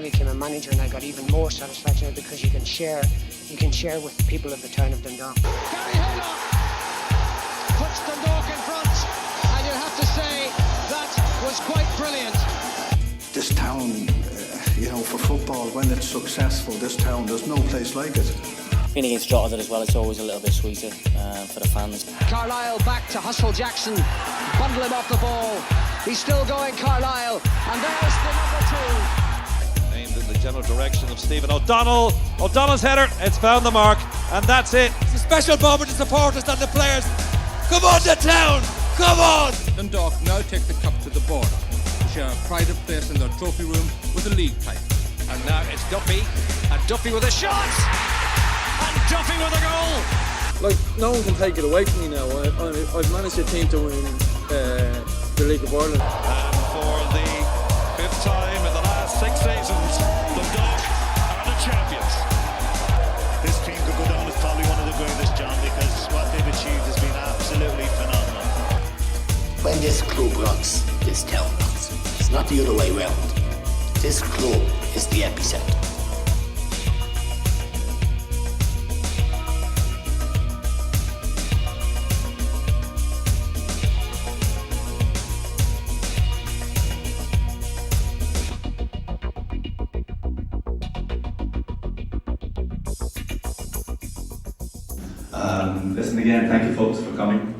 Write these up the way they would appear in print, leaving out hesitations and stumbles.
became a manager, and I got even more satisfaction out because you can share with the people of the town of Dundalk. Gary Haylock puts Dundalk in front, and you have to say that was quite brilliant. This town, for football, when it's successful, this town, there's no place like it. Being against Drogheda as well, it's always a little bit sweeter for the fans. Carlisle back to Hustle Jackson, bundle him off the ball. He's still going, Carlisle, and there's the number 2. Aimed in the general direction of Stephen O'Donnell. O'Donnell's header, it's found the mark, and that's it. It's a special moment to supporters and the players. Come on to town, come on! Dundalk now take the cup to the border, to share a pride place in their trophy room with a league title. And now it's Duffy, and Duffy with a shot, and Duffy with a goal. Like, no one can take it away from me now. I've managed a team to win the League of Ireland. And for the 5th time in the last 6 seasons, Dundalk are the champions. This team could go down as probably one of the greatest, John, because what they've achieved has been absolutely phenomenal. When this club rocks, this town rocks. It's not the other way round. This club is the epicenter. Listen again, thank you folks for coming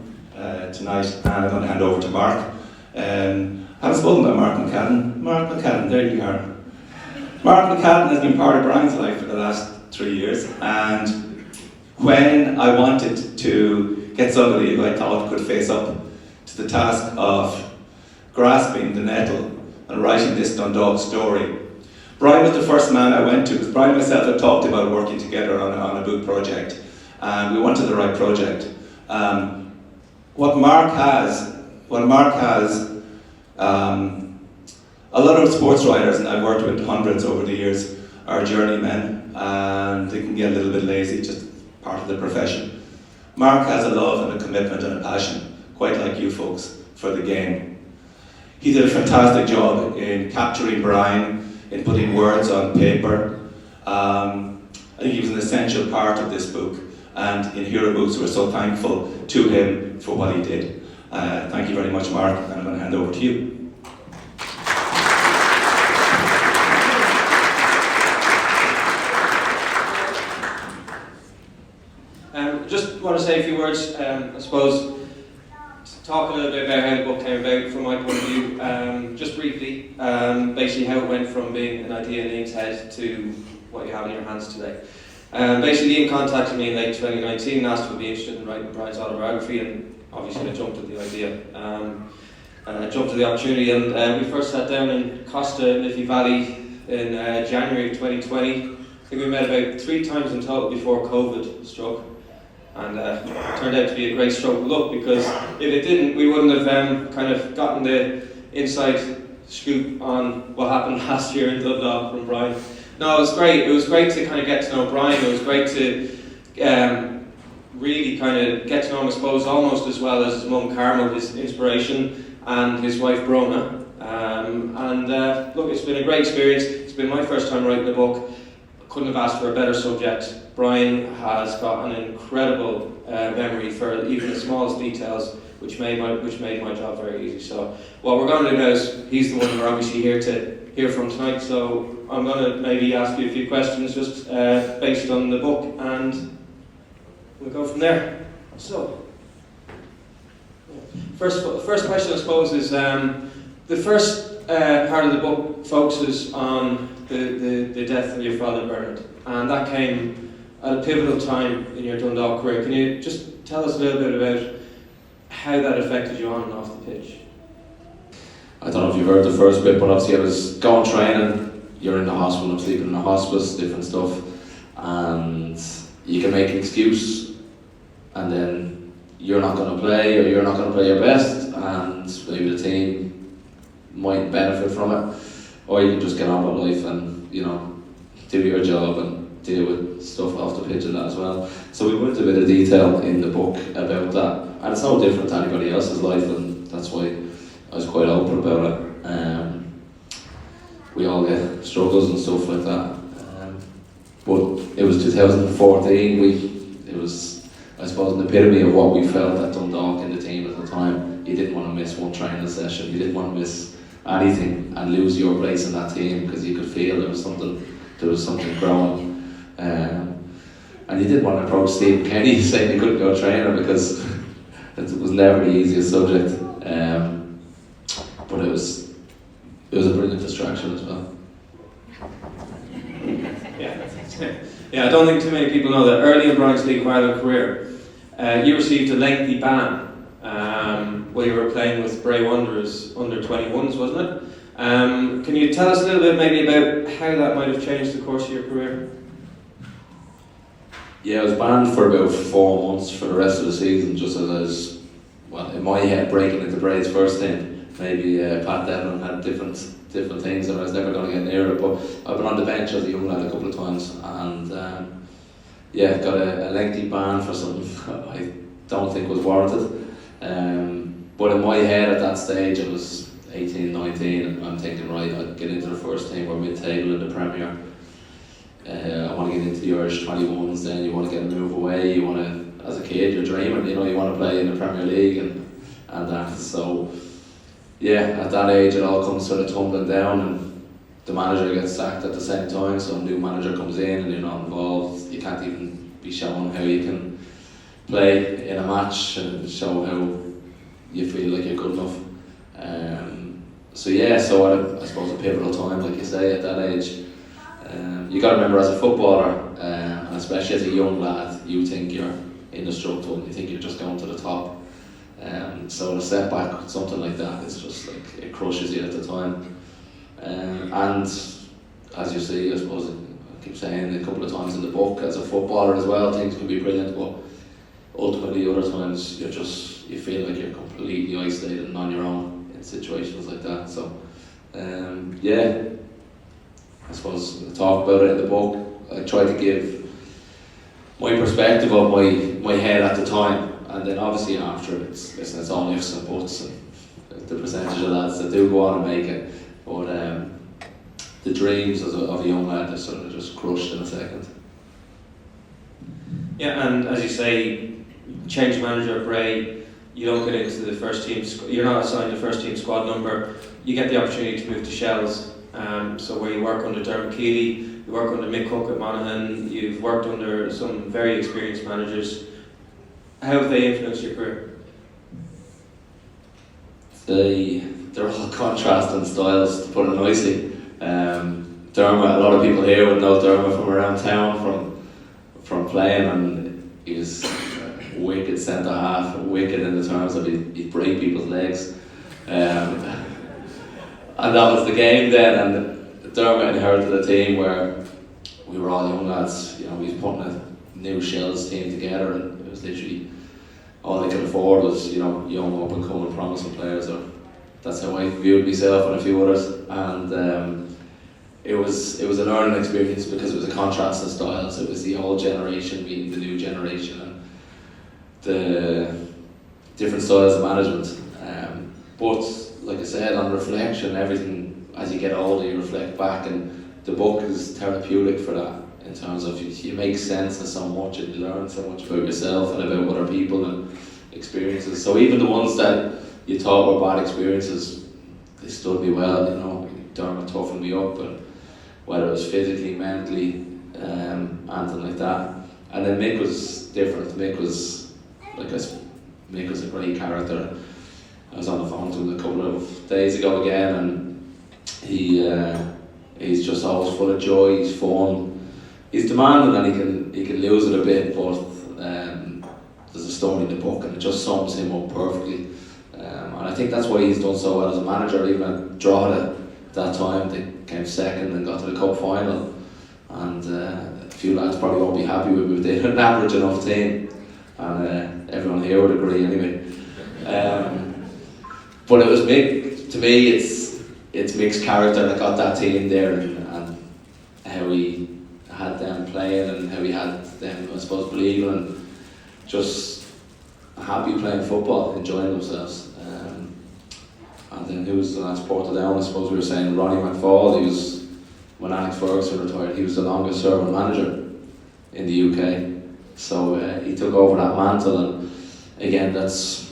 tonight, and I'm going to hand over to Mark. I haven't spoken about Mark McCadden. Mark McCadden, there you are. Mark McCadden has been part of Brian's life for the last 3 years, and when I wanted to get somebody who I thought could face up to the task of grasping the nettle and writing this Dundalk story, Brian was the first man I went to, because Brian and myself had talked about working together on a book project. And we wanted the right project. What Mark has, a lot of sports writers, and I've worked with hundreds over the years, are journeymen, and they can get a little bit lazy, just part of the profession. Mark has a love and a commitment and a passion, quite like you folks, for the game. He did a fantastic job in capturing Brian, in putting words on paper. I think he was an essential part of this book. And in Hero Books, we're so thankful to him for what he did. Thank you very much, Mark, and I'm going to hand over to you. Just want to say a few words, I suppose, talk a little bit about how the book came about from my point of view, just briefly, basically how it went from being an idea in Ian's head to what you have in your hands today. Basically, Ian contacted me in late 2019 and asked if I'd be interested in writing Brian's autobiography, and obviously I jumped at the idea, jumped at the opportunity, and we first sat down in Costa, Liffey Valley in January of 2020. I think we met about 3 times in total before COVID struck, and it turned out to be a great stroke of luck, because if it didn't, we wouldn't have kind of gotten the inside scoop on what happened last year in Dundalk from Brian. No, it was great. It was great to kind of get to know Brian. It was great to really kind of get to know him, I suppose, almost as well as his mum Carmel, his inspiration, and his wife Brona. Look, it's been a great experience. It's been my first time writing a book. I couldn't have asked for a better subject. Brian has got an incredible memory for even the smallest details, which made my job very easy. So what we're going to do now is, he's the one we're obviously here to hear from tonight, so I'm going to maybe ask you a few questions just based on the book, and we'll go from there. So, first question I suppose is, the first part of the book focuses on the death of your father Bernard, and that came at a pivotal time in your Dundalk career. Can you just tell us a little bit about how that affected you on and off the pitch? I don't know if you've heard the first bit, but obviously I was going training, you're in the hospital, I'm sleeping in a hospice, different stuff, and you can make an excuse, and then you're not going to play, or you're not going to play your best, and maybe the team might benefit from it, or you can just get on with life and, do your job and deal with stuff off the pitch and that as well. So we went into a bit of detail in the book about that, and it's no different to anybody else's life, and that's why I was quite open about it. we all get struggles and stuff like that. But it was 2014. It was, I suppose, an epitome of what we felt at Dundalk in the team at the time. You didn't want to miss one training session. You didn't want to miss anything and lose your place in that team, because you could feel there was something growing. And you didn't want to approach Steve Kenny saying he couldn't go trainer, because it was never the easiest subject. But it was a brilliant distraction as well. Yeah, I don't think too many people know that early in Brian's League of Ireland career, you received a lengthy ban while you were playing with Bray Wanderers under 21s, wasn't it? Can you tell us a little bit maybe about how that might have changed the course of your career? Yeah, I was banned for about 4 months for the rest of the season, just as I was, well, in my head, breaking into Bray's first team. Maybe Pat Devlin had different things and I was never going to get near it, but I've been on the bench as a young lad a couple of times, and yeah, got a lengthy ban for something I don't think was warranted. But in my head at that stage, I was 18, 19, and I'm thinking, right, I'd get into the first team, we're mid-table in the Premier. I want to get into the Irish 21s, then you want to get a move away, you want to, as a kid, you're dreaming, you know, you want to play in the Premier League and that, so yeah, at that age it all comes sort of tumbling down, and the manager gets sacked at the same time, so a new manager comes in and you're not involved, you can't even be shown how you can play in a match and show how you feel like you're good enough. So yeah, so I suppose a pivotal time, like you say, at that age. You got to remember, as a footballer, and especially as a young lad, you think you're indestructible, and you think you're just going to the top. So the setback with something like that, it's just like, it crushes you at the time. And as you see, I suppose, I keep saying a couple of times in the book, as a footballer as well, things can be brilliant, but ultimately other times you feel like you're completely isolated and on your own in situations like that. So yeah, I suppose I talk about it in the book. I try to give my perspective of my head at the time, and then obviously after it's all ifs and buts and the percentage of lads that do go on and make it, but the dreams of a young lad are sort of just crushed in a second. Yeah, and as you say, change manager at Bray, you don't get into the first team, you're not assigned the first team squad number, you get the opportunity to move to Shells, so where you work under Dermot Keeley, you work under Mick Cook at Monaghan, you've worked under some very experienced managers. How have they influenced your career? They're all contrasting styles, to put it nicely. Dermot, a lot of people here would know Dermot from around town, from playing, and he was wicked centre half, wicked in the terms of he'd break people's legs. And that was the game then, and Dermot inherited a team where we were all young lads, you know, we was putting a new Shells team together, and it was literally all they could afford was, you know, young up and coming promising players, or that's how I viewed myself and a few others. And it was a learning experience, because it was a contrast of styles. It was the old generation meeting the new generation, and the different styles of management. But like I said, on reflection, everything, as you get older, you reflect back, and the book is therapeutic for that, in terms of you make sense of so much, and you learn so much about yourself and about other people and experiences. So even the ones that you thought were bad experiences, they stood me well, you know. Dermot toughened me up, and whether it was physically, mentally, anything like that. And then Mick was different. Mick was a great character. I was on the phone to him a couple of days ago again, and he's just always full of joy. He's fun. He's demanding, and he can lose it a bit, but there's a story in the book, and it just sums him up perfectly. And I think that's why he's done so well as a manager. Even at Drogheda that time, they came second and got to the cup final, and a few lads probably won't be happy with me, but they had an average enough team, and everyone here would agree anyway. But it was Mick. To me, it's Mick's character that got that team there, and how he had them playing, and how he had them, I suppose, believing and just happy playing football, enjoying themselves. And then who was the last Portadown? I suppose we were saying Ronnie McFall. He was, when Alex Ferguson retired, he was the longest serving manager in the UK. So he took over that mantle, and again, that's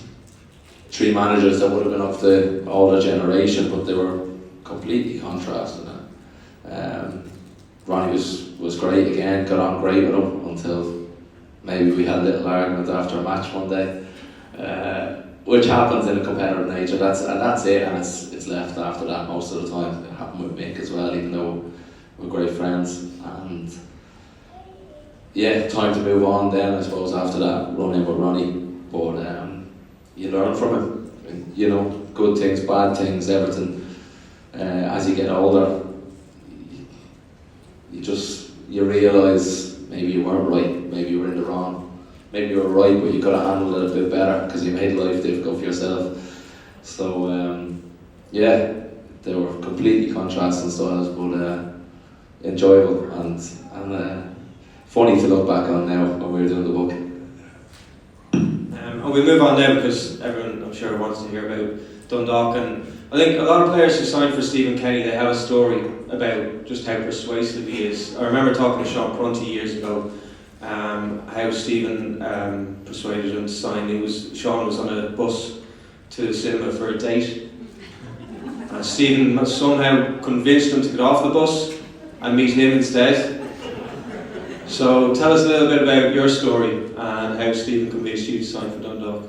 3 managers that would have been of the older generation, but they were completely contrasting. Ronnie was great again, got on great with him until maybe we had a little argument after a match one day, which happens in a competitive nature. That's it, and it's left after that most of the time. It happened with Mick as well, even though we're great friends. And yeah, time to move on then, I suppose, after that run-in with Ronnie. But you learn from it, and, you know, good things, bad things, everything. As you get older, you realise maybe you weren't right, maybe you were in the wrong, maybe you were right, but you could have handled it a bit better because you made life difficult for yourself. So yeah, they were completely contrasting styles, but enjoyable and funny to look back on now when we were doing the book. And we'll move on now because everyone, I'm sure, wants to hear about Dundalk, and I think a lot of players who signed for Stephen Kenny, they have a story about just how persuasive he is. I remember talking to Sean Prunty years ago, how Stephen persuaded him to sign. Sean was on a bus to the cinema for a date, and Stephen somehow convinced him to get off the bus and meet him instead. So tell us a little bit about your story and how Stephen convinced you to sign for Dundalk.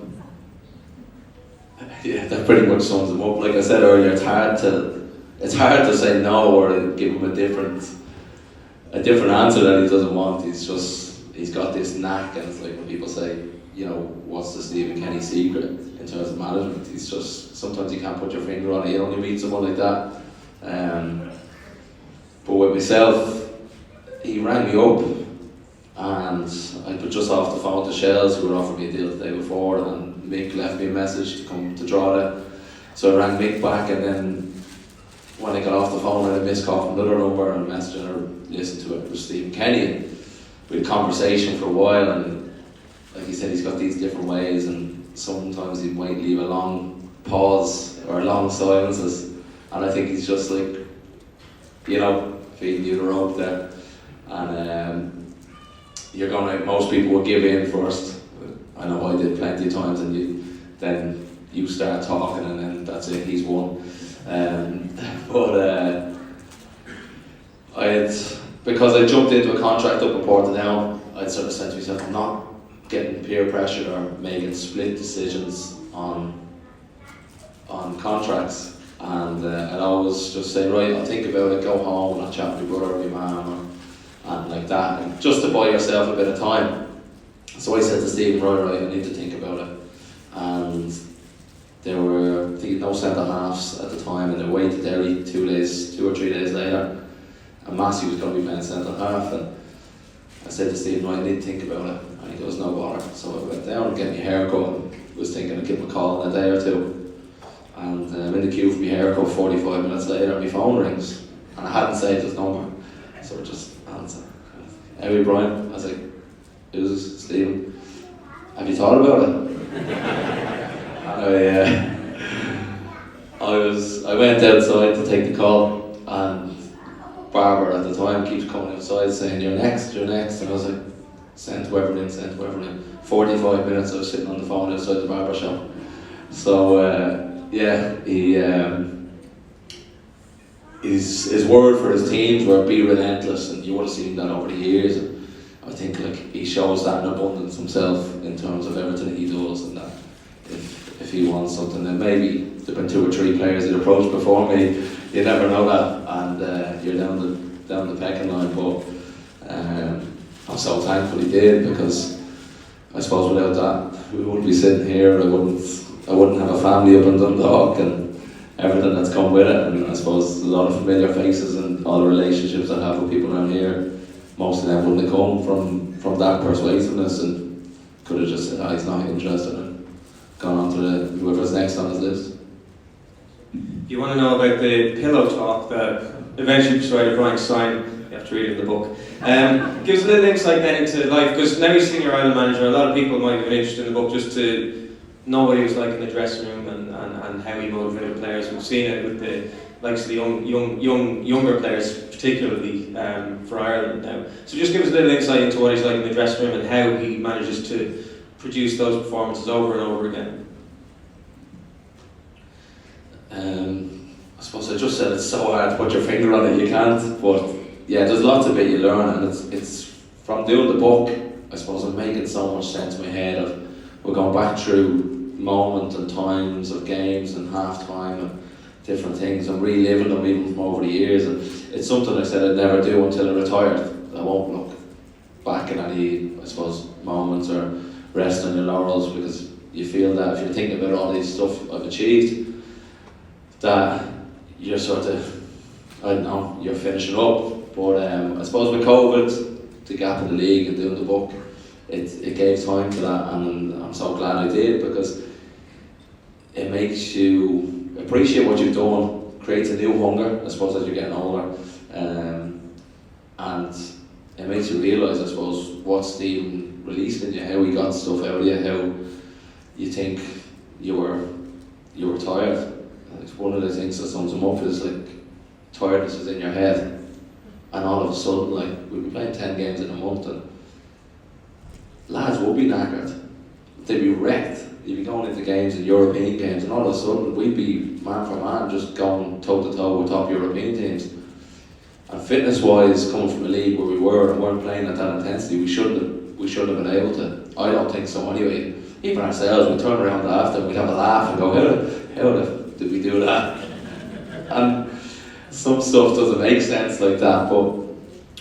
Yeah, that pretty much sums him up. Like I said earlier, it's hard to say no or to give him a different answer that he doesn't want. He's got this knack, and it's like when people say, you know, what's the Stephen Kenny secret in terms of management? He's just, sometimes you can't put your finger on it. You only meet someone like that. But with myself, he rang me up, and I put just off the phone to Shells, who were offering me a deal the day before, and Mick left me a message to come to Drogheda. So I rang Mick back, and then when I got off the phone, I had a missed call from another number and messaging her, listened to it with Stephen Kenny. We had a conversation for a while, and like he said, he's got these different ways, and sometimes he might leave a long pause or long silences, and I think he's just like, you know, feeding you the rope there. And most people will give in first. I know I did plenty of times, and then you start talking, and then that's it, he's won. Because I jumped into a contract up in Portadown, I'd sort of said to myself, I'm not getting peer pressured or making split decisions on contracts. And I'd always just say, right, I'll think about it, go home, and I'll chat with my brother or my mum, and like that, and just to buy yourself a bit of time. So I said to Stephen, right, I need to think about it. And there were, I think, no centre halves at the time, and they went to Derry 2 or 3 days later, and Massey was going to be playing centre half, and I said to Stephen, right, I need to think about it, and he goes, no bother. So I went down and get my haircut, and was thinking I'd give him a call in a day or two, and I'm in the queue for my haircut. 45 minutes later, my phone rings, and I hadn't saved his number, so I just answered. Hey, Brian. I was like, who's Stephen? Have you thought about it? I went outside to take the call, and Barbara at the time keeps coming outside saying, you're next, and I was like, send whoever in. 45 minutes I was sitting on the phone outside the barber shop. So his word for his teams were be relentless, and you would have seen that over the years. And I think like he shows that in abundance himself in terms of everything he does, and that if he wants something, then maybe there've been 2 or 3 players that approached before me. You never know that, and you're down the pecking line. But I'm so thankful he did, because I suppose without that we wouldn't be sitting here. I wouldn't have a family up in Dundalk and everything that's come with it. And I suppose a lot of familiar faces and all the relationships I have with people around here, most of them wouldn't have come from that persuasiveness, and could have just said, he's not interested, and gone on to whoever's next on his list. If you want to know about the pillow talk that eventually persuaded Brian to sign, you have to read it in the book. Give us a little insight then into life, because now you're senior Ireland manager. A lot of people might have been interested in the book just to know what he was like in the dressing room and how he motivated players. We've seen it with the likes of the younger players, particularly for Ireland now. So just give us a little insight into what he's like in the dressing room and how he manages to produce those performances over and over again. I suppose I just said it's so hard to put your finger on it, you can't, but yeah, there's lots of it you learn, and it's from doing the book, I suppose I'm making so much sense in my head of we're going back through moments and times of games and half-time and different things and reliving them even from over the years, and it's something I said I'd never do until I retired. I won't look back at any, I suppose, moments or rest on your laurels, because you feel that if you're thinking about all these stuff I've achieved, that you're sort of, I don't know, you're finishing up. But I suppose with COVID, the gap in the league and doing the book, it gave time for that, and I'm so glad I did, because it makes you appreciate what you've done, creates a new hunger, I suppose, as you're getting older, and it makes you realise, I suppose, what Stephen released in you, how he got stuff out of you, how you think you were tired. It's one of the things that sums him up is like tiredness is in your head, and all of a sudden, like, we'd be playing 10 games in a month and lads would be knackered, they'd be wrecked, you'd be going into games and European games, and all of a sudden we'd be man for man just going toe to toe with top European teams. And fitness wise, coming from a league where we were and weren't playing at that intensity, we shouldn't have been able to. I don't think so anyway. Even ourselves, we'd turn around after and we'd have a laugh and go, how did we do that? And some stuff doesn't make sense like that, but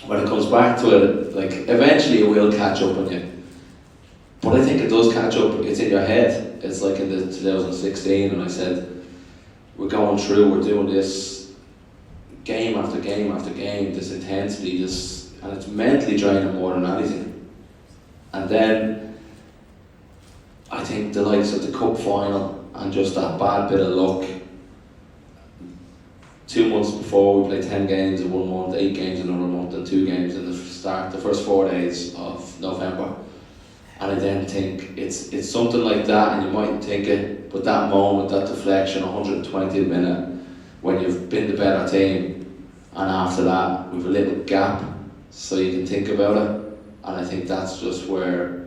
when it comes back to it, like, eventually it will catch up on you. But I think it does catch up, it's in your head. It's like in the 2016, and I said, we're going through, we're doing this game after game after game, this intensity, and it's mentally draining more than anything. And then I think the likes of the cup final and just that bad bit of luck. 2 months before, we played 10 games in 1 month, 8 games in another month, and 2 games in the first 4 days of November. And I then think it's something like that, and you mightn't think it, but that moment, that deflection, 120th minute, when you've been the better team, and after that, we've a little gap, so you can think about it. And I think that's just where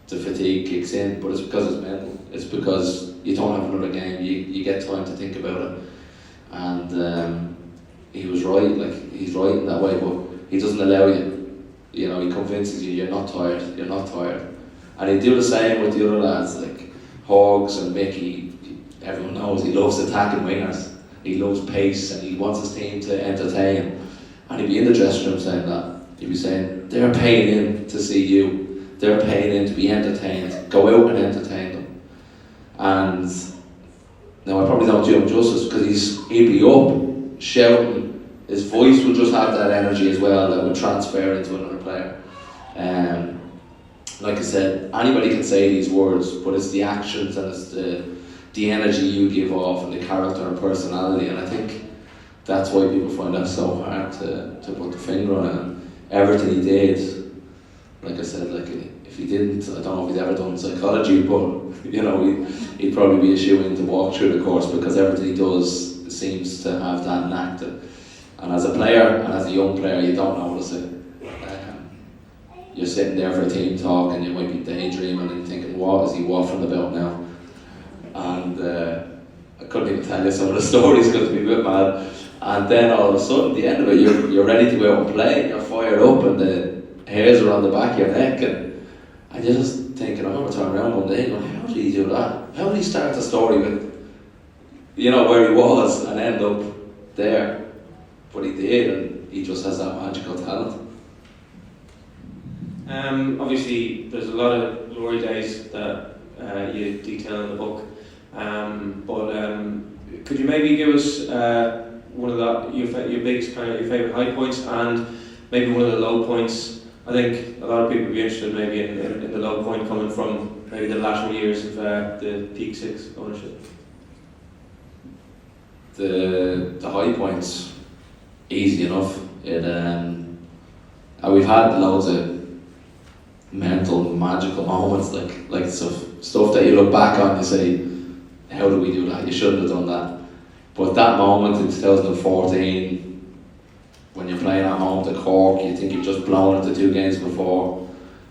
the fatigue kicks in, but it's because it's mental. It's because you don't have another game, you get time to think about it. And he was right, like, he's right in that way, but he doesn't allow you. You know, he convinces you, you're not tired. And he'd do the same with the other lads, like Hogs and Mickey. Everyone knows he loves attacking wingers. He loves pace and he wants his team to entertain. And he'd be in the dressing room saying that. He'd be saying, they're paying in to see you. They're paying in to be entertained. Go out and entertain them. And now I probably don't do him justice, because he'd be up, shouting. His voice would just have that energy as well that would transfer into another player. Like I said, anybody can say these words, but it's the actions and it's the energy you give off and the character and personality, and I think that's why people find that so hard to put the finger on it. And everything he did, like I said, like, if he didn't, I don't know if he'd ever done psychology, but you know, he'd probably be a shoe-in to walk through the course, because everything he does seems to have that knack to. And as a player, and as a young player, you don't notice it. You're sitting there for a team talk and you might be daydreaming and thinking, what is he waffling about now? And I couldn't even tell you some of the stories because it'd be a bit mad. And then all of a sudden, at the end of it, you're ready to go out and play, and you're fired up, and the hairs are on the back of your neck, and you're just thinking, I remember turning around one day going, how did he do that? How did he start the story with, you know, where he was and end up there? But he did, and he just has that magical talent. Obviously, there's a lot of glory days that you detail in the book, but could you maybe give us one of your biggest, kind of your favourite high points, and maybe one of the low points? I think a lot of people would be interested maybe in the low point coming from maybe the latter years of the Peak Six ownership. The high points, easy enough. We've had loads of mental, magical moments, like stuff that you look back on and you say, how did we do that? You shouldn't have done that. But that moment in 2014, when you're playing at home to Cork, you think you've just blown it the 2 games before.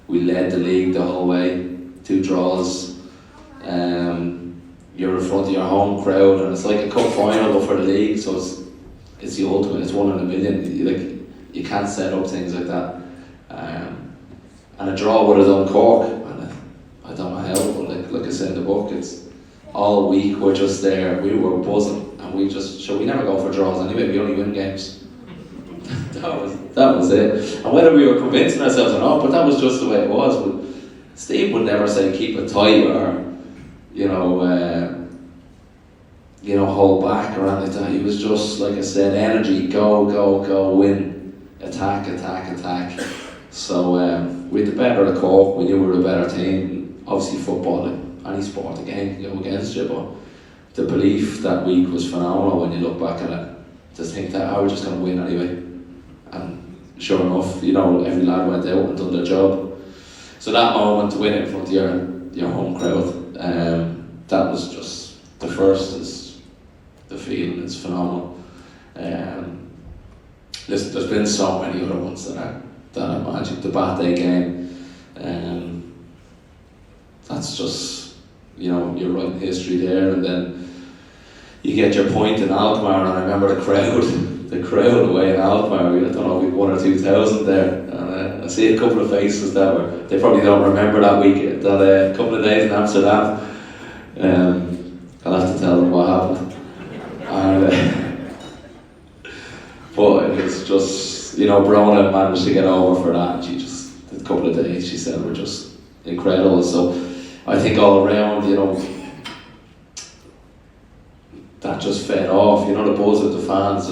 We led the league the whole way, 2 draws. You're in front of your home crowd, and it's like a cup final but for the league, so it's the ultimate. It's 1 in a million. You can't set up things like that. And a draw would have done Cork, and I don't know how, but like I said in the book, it's all week we're just there. We were buzzing, and we never go for draws anyway. We only win games. that was it. And whether we were convincing ourselves or not, but that was just the way it was. But Steve would never say keep it tight or hold back or anything like that. He was just, like I said, energy, go, win, attack. So we had the better of Cork. We knew we were a better team. Obviously football, like any sport, a game can go against you, but the belief that week was phenomenal when you look back at it. To think that I was just going to win anyway. And sure enough, every lad went out and done their job. So that moment to win it in front of your home crowd, that was just, the first is the feeling, it's phenomenal. There's been so many other ones that are magic. The Bath Day game, that's just, you're writing history there, and then you get your point in Alkmaar, and I remember the crowd away in Alkmaar. I don't know if we had 1,000 or 2,000 there, and I see a couple of faces that they probably don't remember that week, that couple of days in Amsterdam. I'll have to tell them what happened. But it's just, Brona managed to get over for that, and she just, a couple of days, she said, were just incredible. So I think all around, that just fed off, the buzz of the fans,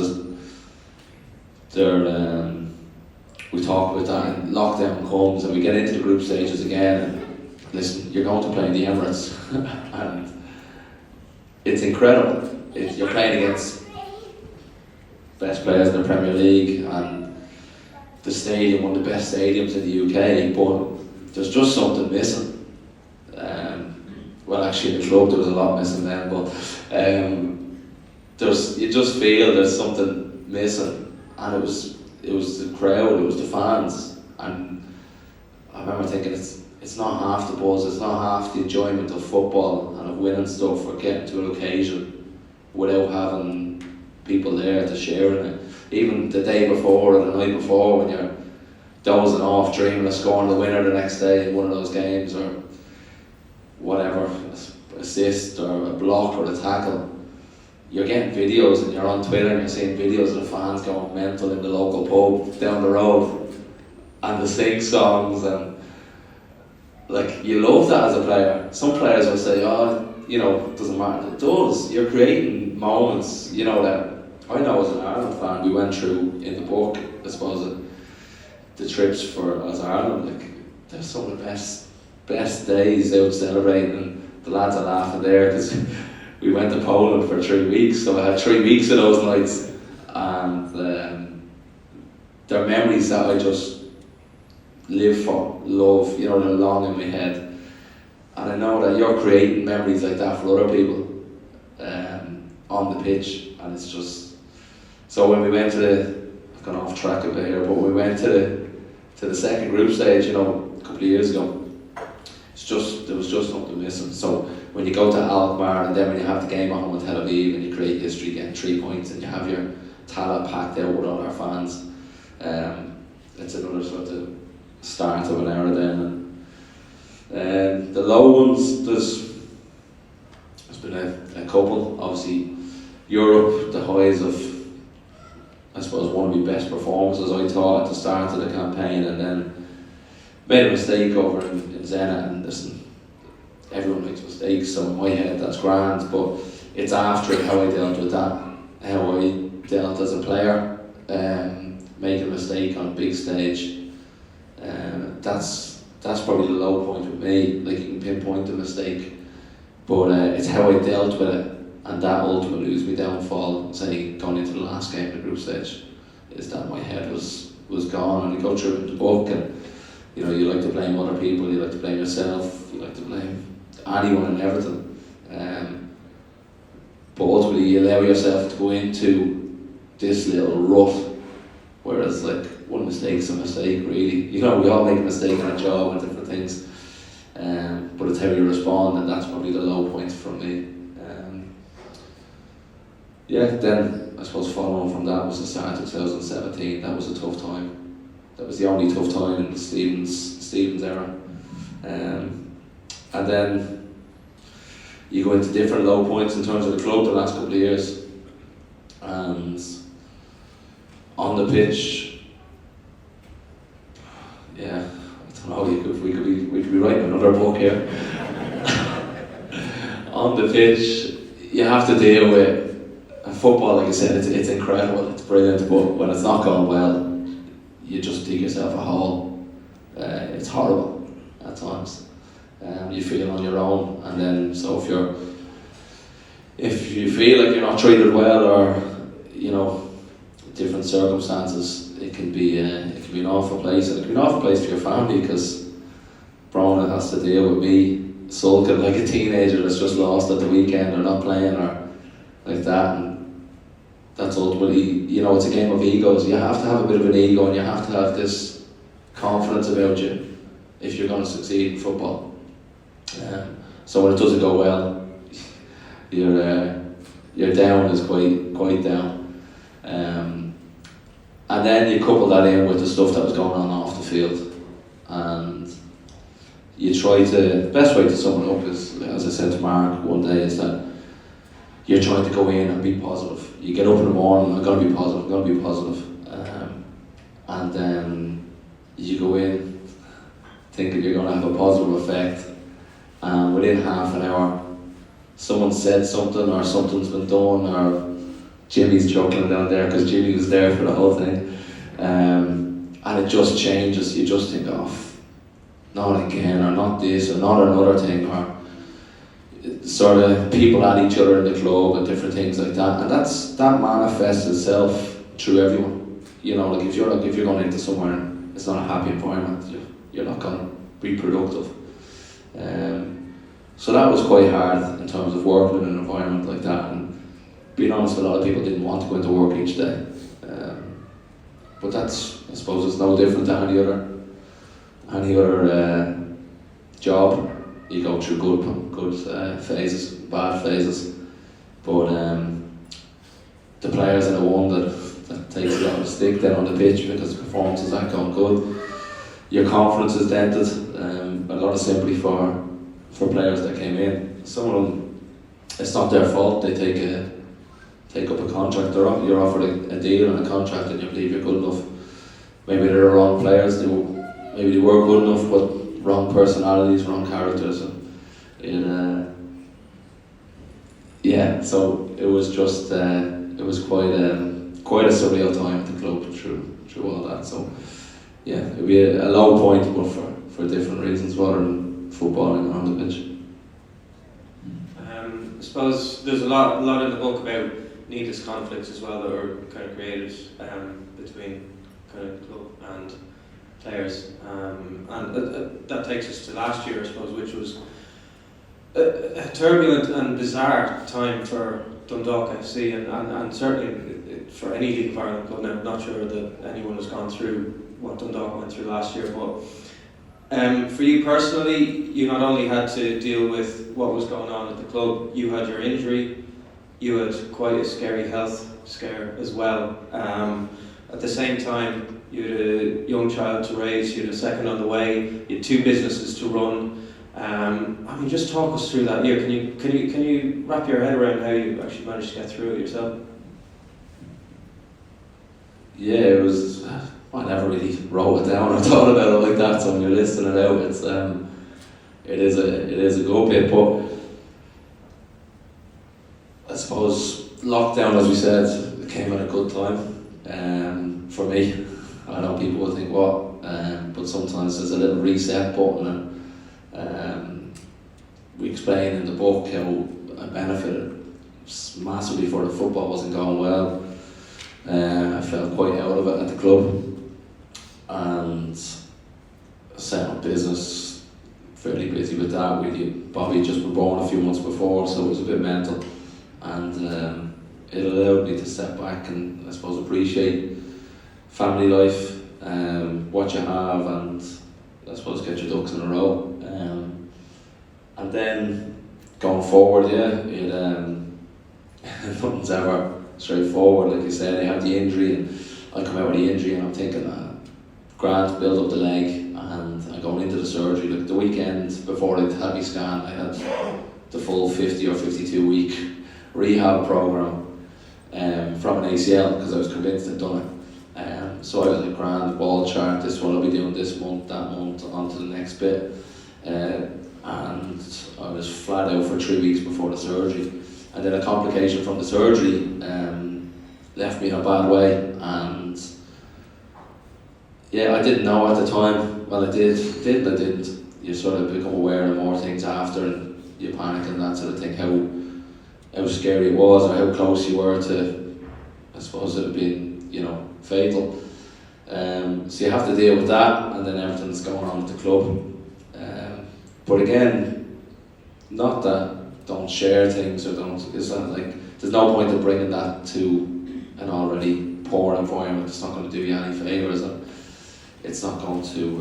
we talk about that, and lockdown comes and we get into the group stages again, and listen, you're going to play in the Emirates and it's incredible. You're playing against best players in the Premier League, and the stadium, one of the best stadiums in the UK, but there's just something missing. Well, actually in the club there was a lot missing then, but you just feel there's something missing, and it was the crowd, it was the fans, and I remember thinking it's not half the buzz, it's not half the enjoyment of football and of winning stuff or getting to an occasion without having people there to share in it. Even the day before or the night before, when you're dozing off dreaming of scoring the winner the next day in one of those games, or whatever, assist or a block or a tackle, you're getting videos and you're on Twitter and you're seeing videos of the fans going mental in the local pub down the road, and the sing songs, and you love that as a player. Some players will say, it doesn't matter. It does. You're creating moments, that I know as an Ireland fan, we went through in the book, I suppose, the trips as Ireland, they're some of the best days out celebrating, and the lads are laughing there because we went to Poland for 3 weeks, so I had 3 weeks of those nights, and they're memories that I just live for, love, they're long in my head, and I know that you're creating memories like that for other people on the pitch, and it's just, so when we went to I've gone off track a bit here, but we went to the second group stage, a couple of years ago, there was just something missing. So when you go to Alkmaar, and then when you have the game at home in Tel Aviv and you create history, getting 3 points, and you have your Tala packed out with all our fans, it's another sort of start of an era then. And the low ones, there's been a couple. Obviously Europe, the highs of, I suppose, one of my best performances I thought at the start of the campaign, and then made a mistake over in Zenit, and listen, everyone makes mistakes, so in my head that's grand, but it's after it how I dealt with that, how I dealt as a player, making a mistake on a big stage, that's probably the low point with me. You can pinpoint the mistake, but it's how I dealt with it, and that ultimately was my downfall, say, going into the last game of the group stage, is that my head was gone, and you go through the book, and you know, you like to blame other people, you like to blame yourself, you like to blame anyone and everything. But ultimately you allow yourself to go into this little rut, whereas like one mistake's a mistake really. You know, we all make a mistake in a job and different things, but it's how you respond, and that's probably the low point for me. Yeah, then I suppose following from that was the start of 2017. That was a tough time. That was the only tough time in the Stevens era. And then you go into different low points in terms of the club the last couple of years. And on the pitch, yeah, I don't know, we could be writing another book here. On the pitch, you have to deal with football. Like I said, it's incredible, it's brilliant, but when it's not going well, you just dig yourself a hole. It's horrible at times. You feel on your own, and then so if you feel like you're not treated well, or you know, different circumstances, it can be an awful place, and it can be an awful place for your family, because Brona has to deal with me sulking like a teenager that's just lost at the weekend or not playing or like that, and that's ultimately, you know, it's a game of egos. You have to have a bit of an ego, and you have to have this confidence about you if you're going to succeed in football. So when it doesn't go well, your down is quite down. And then you couple that in with the stuff that was going on off the field, and you try to, the best way to sum it up is, as I said to Mark one day, is that you're trying to go in and be positive. You get up in the morning, I'm going to be positive, and then you go in thinking you're going to have a positive effect, and within half an hour someone said something, or something's been done, or Jimmy's chuckling down there because Jimmy was there for the whole thing, and it just changes. You just think, oh, not again, or not this, or not another thing, or sort of people at each other in the club and different things like that, and that manifests itself through everyone. You know, like if you're going into somewhere and it's not a happy environment, you're not going to be productive. So that was quite hard in terms of working in an environment like that, and being honest, a lot of people didn't want to go into work each day. But that's, I suppose, it's no different to any other job. You go through good phases, bad phases, but the players are the one that takes a lot of stick then on the pitch, because the performances aren't going good. Your confidence is dented. A lot of sympathy for players that came in. Some of them, it's not their fault. They take up a contract. You're offered a deal and a contract, and you believe you're good enough. Maybe they're the wrong players. Maybe they were good enough, but wrong personalities, wrong characters, and yeah. So it was just it was quite a surreal time at the club through all that. So yeah, it'd be a low point, but for different reasons rather than footballing on the pitch. I suppose there's a lot in the book about needless conflicts as well that were kind of created between kind of club and players, and that takes us to last year, I suppose, which was a turbulent and bizarre time for Dundalk FC, and certainly for any League of Ireland club. Now, I'm not sure that anyone has gone through what Dundalk went through last year, but for you personally, you not only had to deal with what was going on at the club, you had your injury, you had quite a scary health scare as well. At the same time, you had a young child to raise, you had a second on the way, you had two businesses to run. I mean, just talk us through that year. Can you wrap your head around how you actually managed to get through it yourself? Yeah, it was. I never really wrote it down or thought about it like that. So when you're listing it out, it's it is a good bit. But I suppose lockdown, as we said, it came at a good time. For me, I know people will think what, but sometimes there's a little reset button, and we explain in the book how I benefited massively for the football wasn't going well. I felt quite out of it at the club, and set up business, fairly busy with that. Bobby just were born a few months before, so it was a bit mental, and it allowed me to step back and I suppose appreciate family life, what you have, and I suppose get your ducks in a row. And then going forward, nothing's ever straightforward. Like you said, I had the injury, and I come out with the injury, and I'm thinking, grand, build up the leg, and I'm going into the surgery. Like the weekend before I had my scan, I had the full 50 or 52 week rehab program from an ACL, because I was convinced I'd done it. So I was like, grand, ball chart, this is what I'll be doing this month, that month, on to the next bit. And I was flat out for 3 weeks before the surgery. And then a complication from the surgery left me in a bad way. And yeah, I didn't know at the time. Well, I did, I didn't. You sort of become aware of more things after, and you panic and that sort of thing, how scary it was, or how close you were to, I suppose it had been, fatal. So you have to deal with that, and then everything's going on with the club. But again, not that don't share things or don't, it's not like, there's no point in bringing that to an already poor environment. It's not going to do you any favours, and it's not going to do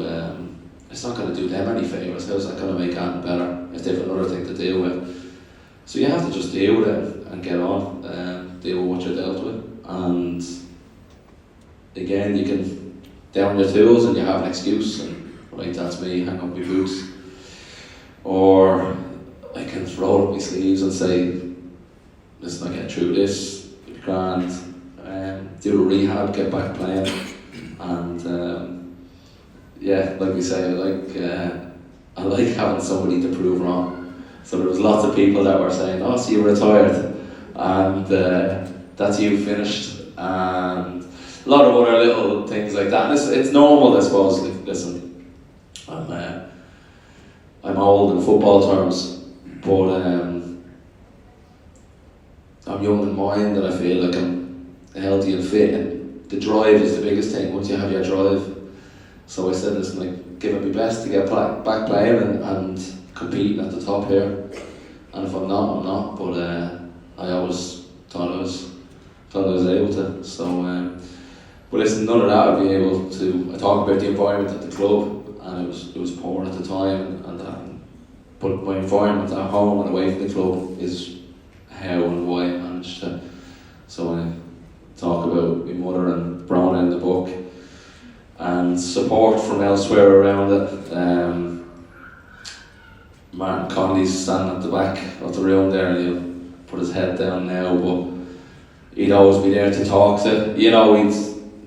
them any favours. How's that going to make that better if they have another thing to deal with? So you have to just deal with it and get on, deal with what you're dealt with. And again, you can down your tools and you have an excuse, and right, that's me, hang up my boots. Or I can roll up my sleeves and say, listen, I get through this, it'll be grand, do the rehab, get back playing. And like we say, I like having somebody to prove wrong. So there was lots of people that were saying, oh, so you retired, and that's you finished, and a lot of other little things like that. And it's normal, I suppose. Like, listen, I'm old in football terms, but I'm young in mind, and I feel like I'm healthy and fit, and the drive is the biggest thing. Once you have your drive, so I said, listen, like, give it my best to get back playing and competing at the top here. And if I'm not, I'm not. But I always thought I was able to. So, but listen, none of that I'd be able to. I talk about the environment at the club, and it was poor at the time, but my environment at home and away from the club is how and why I managed to. So I talk about my mother and Brona in the book, and support from elsewhere around it. Martin Connolly's standing at the back of the room there, and he'll put his head down now, but he'd always be there to talk to. He'd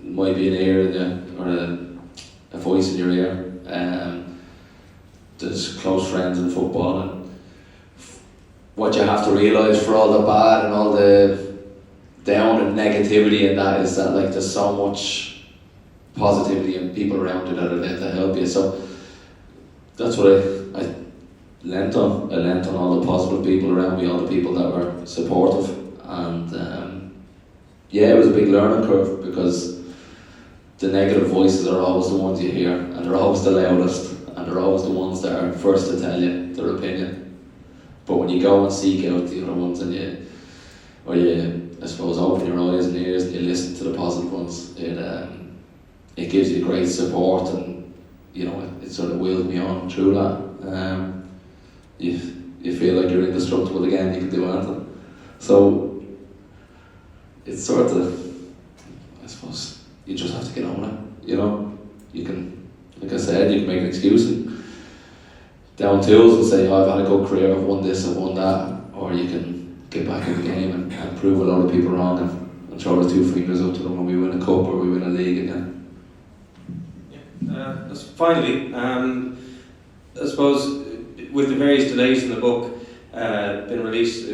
might be an ear in you, or a voice in your ear. There's close friends in football, and what you have to realise for all the bad and all the down and negativity in that is that, like, there's so much positivity and people around you that are there to help you. So that's what I lent on. I lent on all the positive people around me, all the people that were supportive, and it was a big learning curve, because the negative voices are always the ones you hear, and they're always the loudest, and they're always the ones that are first to tell you their opinion. But when you go and seek out the other ones, and you I suppose open your eyes and ears and you listen to the positive ones, it gives you great support, and it sort of wheels me on through that. You feel like you're indestructible again, you can do anything. So it's sort of, I suppose, you just have to get on with it. You can, like I said, you can make an excuse and down tools and say, I've had a good career, I've won this, I've won that. Or you can get back in the game and prove a lot of people wrong, and throw the two fingers up to them when we win a cup or we win a league again. Finally, I suppose with the various delays in the book been released,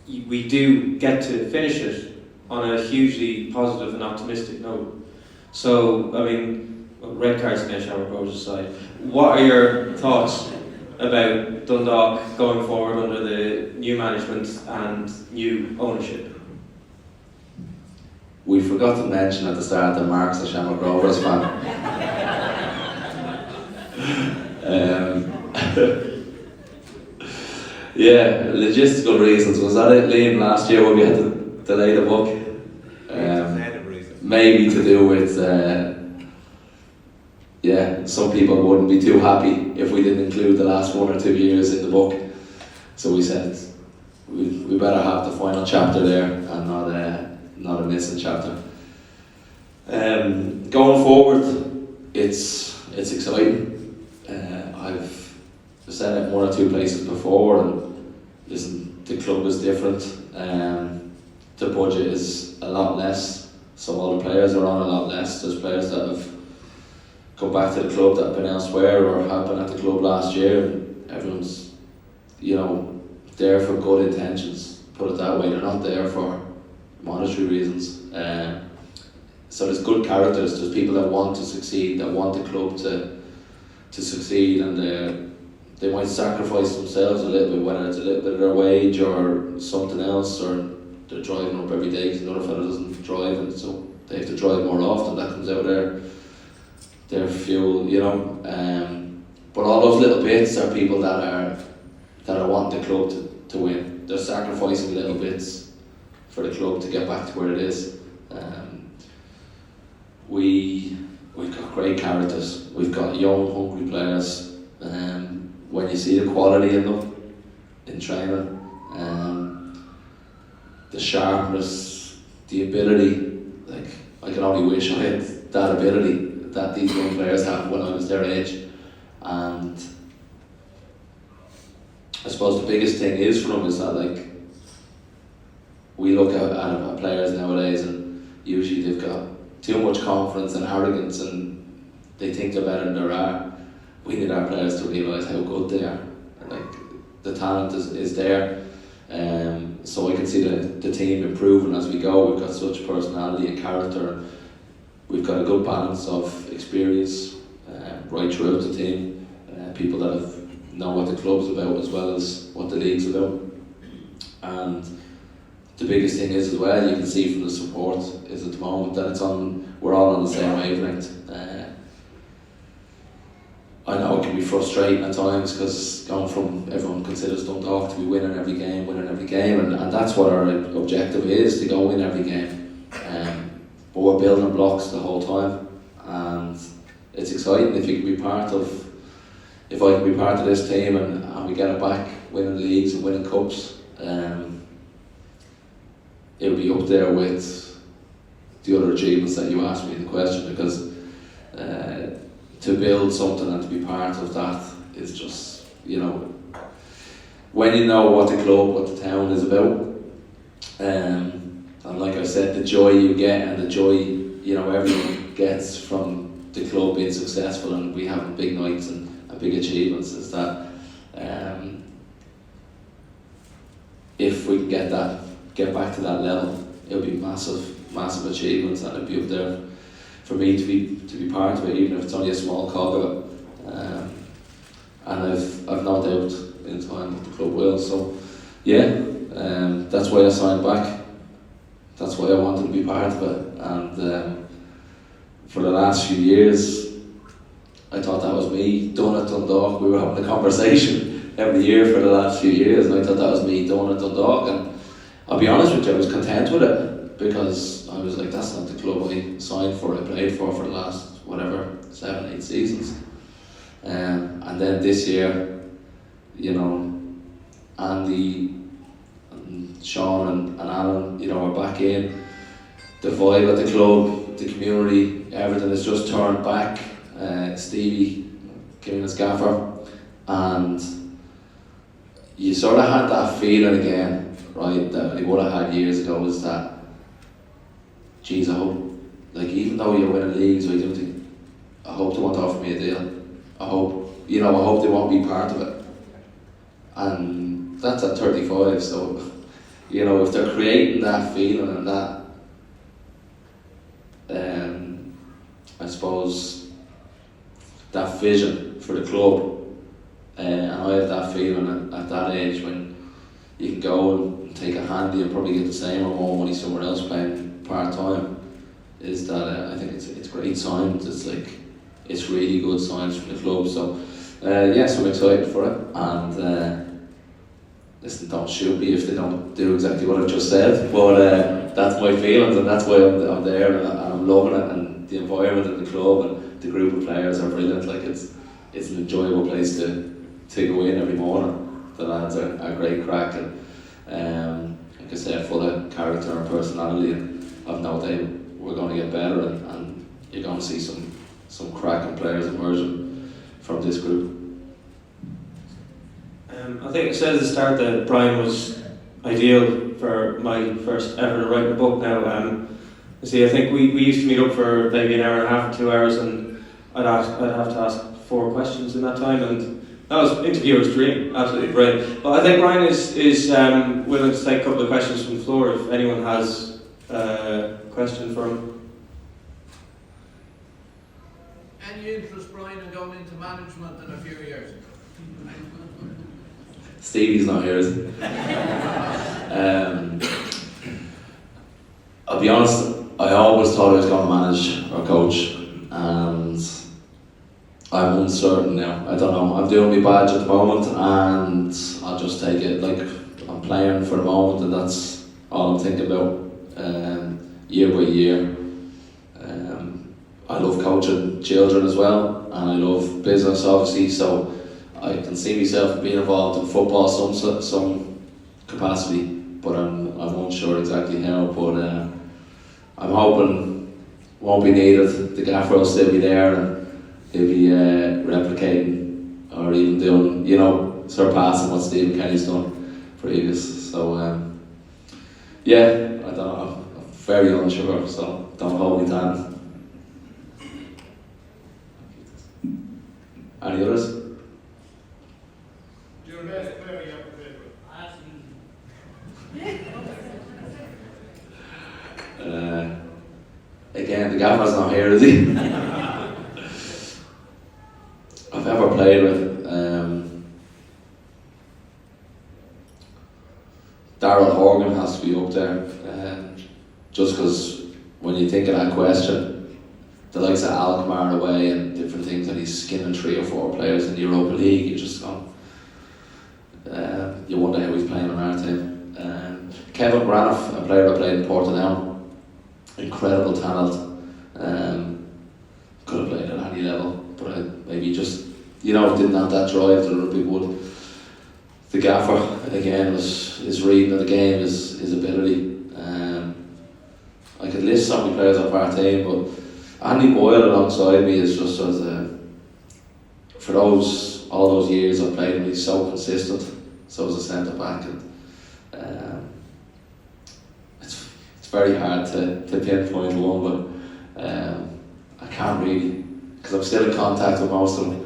we do get to finish it on a hugely positive and optimistic note. So, I mean, red cards against Shamrock Rovers aside, what are your thoughts about Dundalk going forward under the new management and new ownership? We forgot to mention at the start that Mark's a Shamrock Rovers fan. Yeah, logistical reasons. Was that it, Liam, last year when we had to delay the book? Maybe to do with, some people wouldn't be too happy if we didn't include the last 1 or 2 years in the book. So we said we better have the final chapter there and not a missing chapter. Going forward, it's exciting. I've said it 1 or 2 places before, and listen, the club is different. The budget is a lot less, so all the players are on a lot less. There's players that have come back to the club that have been elsewhere or have been at the club last year, and everyone's, there for good intentions, put it that way. They're not there for monetary reasons. So there's good characters, there's people that want to succeed, that want the club to succeed, and they might sacrifice themselves a little bit, whether it's a little bit of their wage or something else, or they're driving up every day because another fella doesn't drive, and so they have to drive more often. That comes out of their fuel, But all those little bits are people that are wanting the club to win. They're sacrificing little bits for the club to get back to where it is. We've got great characters. We've got young, hungry players. When you see the quality in them, in training, the sharpness, the ability, I can only wish I had that ability that these young players have when I was their age. And I suppose the biggest thing is for them is that we look at players nowadays, and usually they've got too much confidence and arrogance, and they think they're better than they are. We need our players to realise how good they are. The talent is there. So I can see the team improving as we go. We've got such personality and character. We've got a good balance of experience right throughout the team. People that know what the club's about as well as what the league's about. And the biggest thing is as well, you can see from the support is at the moment that we're all on the same wavelength. I know it can be frustrating at times because going from everyone considers Dundalk to be winning every game, and that's what our objective is, to go win every game. But we're building blocks the whole time, and it's exciting if I can be part of this team and we get it back, winning leagues and winning cups. It'll be up there with the other achievements that you asked me in the question, because to build something and to be part of that is just, when you know what the club, what the town is about, and like I said, the joy you get and the joy, everyone gets from the club being successful and we having big nights and big achievements, is that if we can get back to that level, it'll be massive achievements, and it'll be up there for me to be part of it, even if it's only a small cog of it. And I've no doubt in time that the club will. So that's why I signed back. That's why I wanted to be part of it. And for the last few years, I thought that was me done at Dundalk. We were having a conversation every year for the last few years, and I thought that was me done at Dundalk. And I'll be honest with you, I was content with it, because I was like, that's not the club I signed for, I played for the last, 7-8 seasons. And then this year, Andy and Sean and Alan, are back in. The vibe at the club, the community, everything has just turned back. Stevie came in as gaffer, and you sort of had that feeling again, right, that I would have had years ago, is that, geez, I hope, even though you're winning leagues, I hope they want to offer me a deal. I hope they won't be part of it. And that's at 35, so, if they're creating that feeling and that, I suppose, that vision for the club, and I have that feeling at that age when you can go and take a handy and probably get the same or more money somewhere else playing part-time, is that I think it's great signs. It's it's really good signs from the club. So yes, I'm excited for it, and listen, don't shoot me if they don't do exactly what I just said, but that's my feelings, and that's why I'm there, and I'm loving it, and the environment in the club and the group of players are brilliant. Like it's an enjoyable place to go in every morning. The lads are great crack, and like I said, full of character and personality, and I've no doubt we're going to get better, and you're going to see some cracking players emerging from this group. I think it said at the start that Brian was ideal for my first ever writing a book now. I think we used to meet up for maybe an hour and a half or 2 hours, and I'd have to ask 4 questions in that time, and that was interviewer's dream, absolutely brilliant. But I think Brian is willing to take a couple of questions from the floor if anyone has a question for him. Any interest, Brian, in going into management in a few years? Stevie's not here, is he? I'll be honest, I always thought I was going to manage or coach, and I'm uncertain now. I don't know. I'm doing my badge at the moment, and I'll just take it. Like, I'm playing for the moment, and that's all I'm thinking about. Year by year. I love coaching children as well, and I love business, obviously. So I can see myself being involved in football some capacity, but I'm unsure exactly how. But I'm hoping it won't be needed. The gaffer will still be there, and he'll be replicating or even doing, surpassing what Stephen Kenny's done previous. So yeah, I don't know. I'm very unsure, so don't hold me down. Any others? Your best player you ever played with? Again, the gaffer's not here, is he? I've ever played with Daryl Horgan has to be up there, just because when you think of that question, the likes of Alkmaar away and different things, and he's skinning 3 or 4 players in the Europa League, you just go, you wonder how he's playing on our team. Kevin Graniff, a player I played in Portonel, incredible talent. Could have played at any level, but maybe just, didn't have that drive that other people would. The gaffer, again, his reading of the game, his ability. I could list so many players off our team, but Andy Boyle alongside me is just for all those years I've played him, he's so consistent. So as a centre back, and it's very hard to pinpoint one, but I can't really, because I'm still in contact with most of them.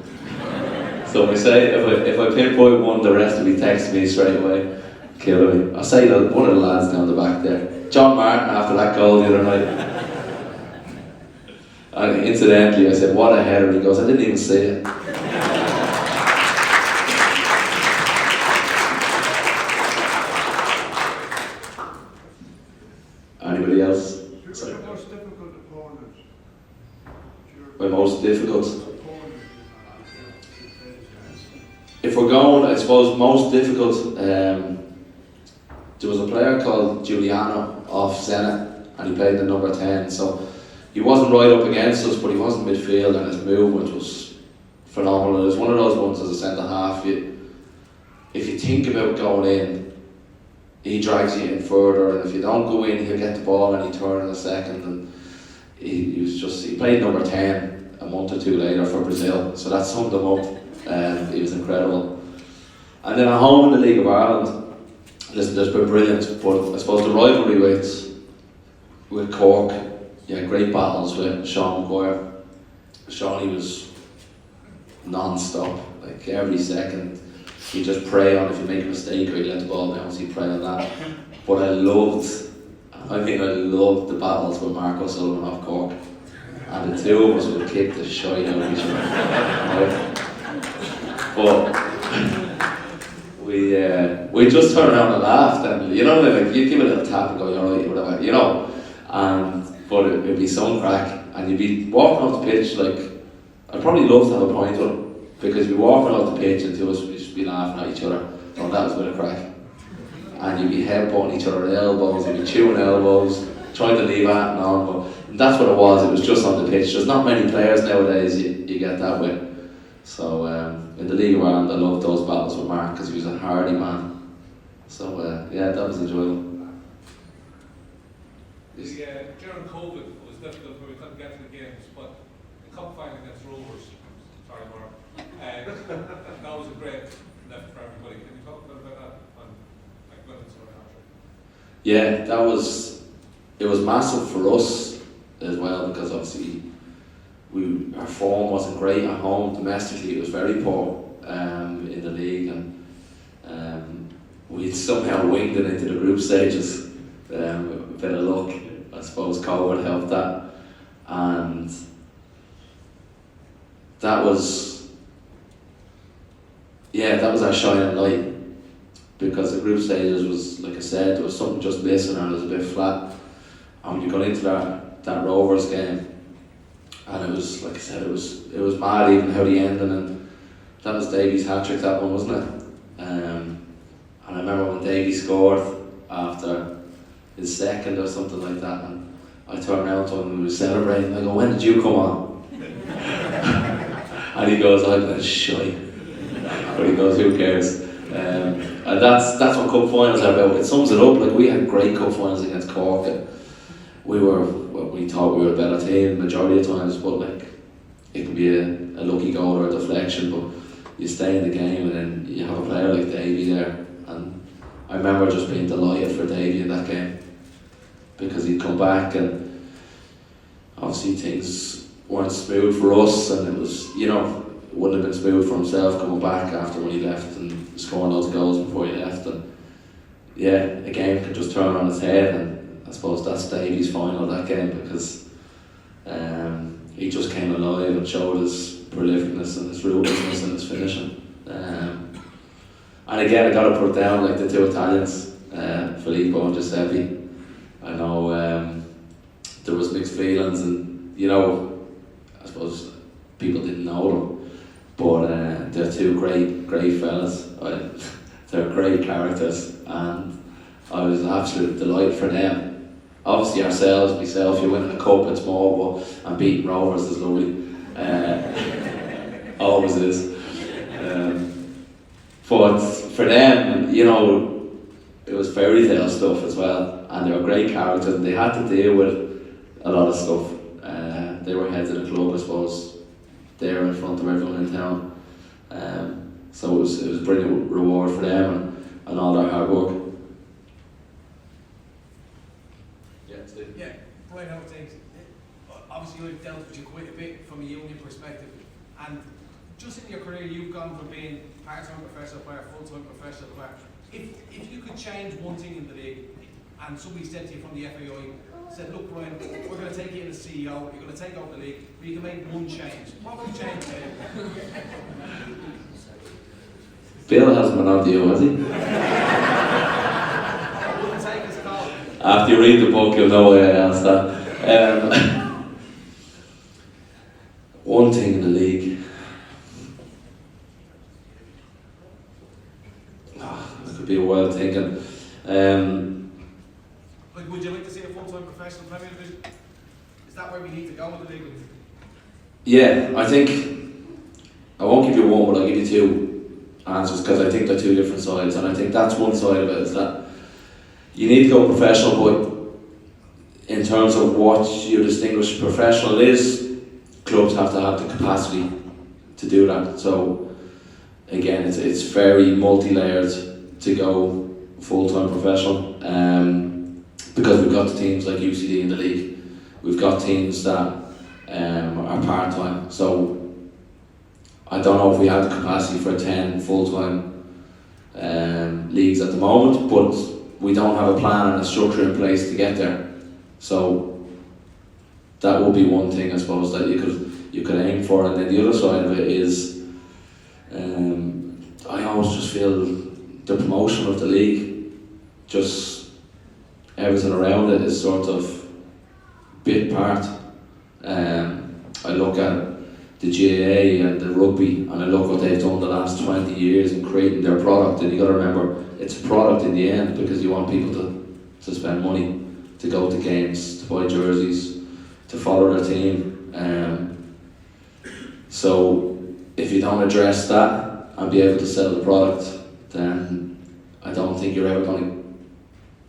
So if I pinpoint one, the rest will be texting me straight away, killing me. I'll say that one of the lads down the back there, John Martin, after that goal the other night. And incidentally, I said, "What a header!" He goes, "I didn't even see it." Anybody else? Sorry. Your most difficult opponent? My most difficult? If we're going, I suppose, most difficult, there was a player called Giuliano off Zenit, and he played the number 10, so he wasn't right up against us, but he was in midfield, and his movement was phenomenal. It was one of those ones as a centre-half, if you think about going in, he drags you in further, and if you don't go in, he'll get the ball and he turn in a second. And he played number 10 a month or 2 later for Brazil, so that summed him up. He was incredible. And then at home in the League of Ireland, listen, there's been brilliant, but I suppose the rivalry with Cork, great battles with Sean Maguire. Sean, he was non-stop, like every second. He just pray on if you make a mistake or you let the ball bounce, he pray on that. But I loved the battles with Mark O'Sullivan off Cork. And the two of us would kick the shite out of each other. But we just turn around and laughed, and like you'd give it a little tap and go, "You're right," whatever, but it'd be some crack, and you'd be walking off the pitch like I'd probably love to have a point with him, because we walk around the pitch and to us, we'd just be laughing at each other. Oh, that was a bit of crack. And you'd be headbutting each other at elbows, you'd be chewing elbows, trying to leave at and on. But that's what it was just on the pitch. There's not many players nowadays you get that with. So in the League of Ireland, I loved those battles with Mark, because he was a hardy man. So yeah, that was enjoyable. During COVID, it was difficult when we couldn't get to the games, but the cup final against Rovers, sorry Mark, that was a great lift for everybody. Can you talk a bit about that on women's or country? Yeah, it was massive for us as well, because obviously our form wasn't great at home. Domestically, it was very poor in the league, and we somehow winged it into the group stages. A bit of luck, I suppose. COVID helped that, and that was our shining light, because the group stages was, like I said, there was something just missing and it was a bit flat. And when you got into that Rovers game, and it was, like I said, it was mad even how the ending, and that was Davies' hat-trick, that one, wasn't it? And I remember when Davy scored after his second or something like that, and I turned around to him and we were celebrating. I go, "When did you come on?" And he goes, "I've been shy." But he goes, "Who cares?" And that's what cup finals are about. It sums it up. Like, we had great cup finals against Cork, and we thought we were a better team majority of times, but like, it can be a lucky goal or a deflection, but you stay in the game, and then you have a player like Davy there. And I remember just being delighted for Davy in that game, because he'd come back, and obviously things weren't smooth for us, and it was, it wouldn't have been smooth for himself coming back after when he left and scoring those goals before he left. And yeah, a game could just turn on its head, and I suppose that's Davy's final, that game, because he just came alive and showed his prolificness and his ruthlessness and his finishing. And again, I got to put down like the two Italians, Filippo and Giuseppe. I know there was mixed feelings, and I suppose people didn't know them, but they're two great fellas. They're great characters, and I was absolutely delighted for them. Obviously myself, you win a cup, it's more, and beating Rovers is lovely. Always is. But for them, it was fairy tale stuff as well, and they were great characters, and they had to deal with a lot of stuff. They were heads of the club, I suppose, there in front of everyone in town. So it was a brilliant reward for them and all their hard work. Yeah, Brian, how things. Obviously, you've dealt with you quite a bit from a union perspective, and just in your career, you've gone from being part-time professional player, full-time professional player. If you could change one thing in the league, and somebody said to you from the FAI, said, "Look, Brian, we're going to take you in as CEO, you're going to take over the league, but you can make one change," what would you change? Bill hasn't been on to you, has he? I wouldn't take his call. After you read the book, you'll know why I asked that. One thing in the league. That could be a wild thinking. Like, would you like to see a full-time professional Premier Division? Is that where we need to go in the league? Yeah, I think I won't give you one, but I'll give you two answers, because I think they're two different sides, and I think that's one side of it, is that you need to go professional, but in terms of what you distinguish professional is, clubs have to have the capacity to do that. So again, it's very multi-layered to go full-time professional, because we've got teams like UCD in the league, we've got teams that are part-time, so I don't know if we have the capacity for 10 full-time leagues at the moment, but we don't have a plan and a structure in place to get there. So that would be one thing, I suppose, that you could aim for. And then the other side of it is, I always just feel the promotion of the league, just everything around it is sort of bit part. I look at the GAA and the rugby, and I look what they've done the last 20 years in creating their product, and you got to remember it's a product in the end, because you want people to spend money, to go to games, to buy jerseys, to follow their team. So if you don't address that and be able to sell the product, then I don't think you're ever going to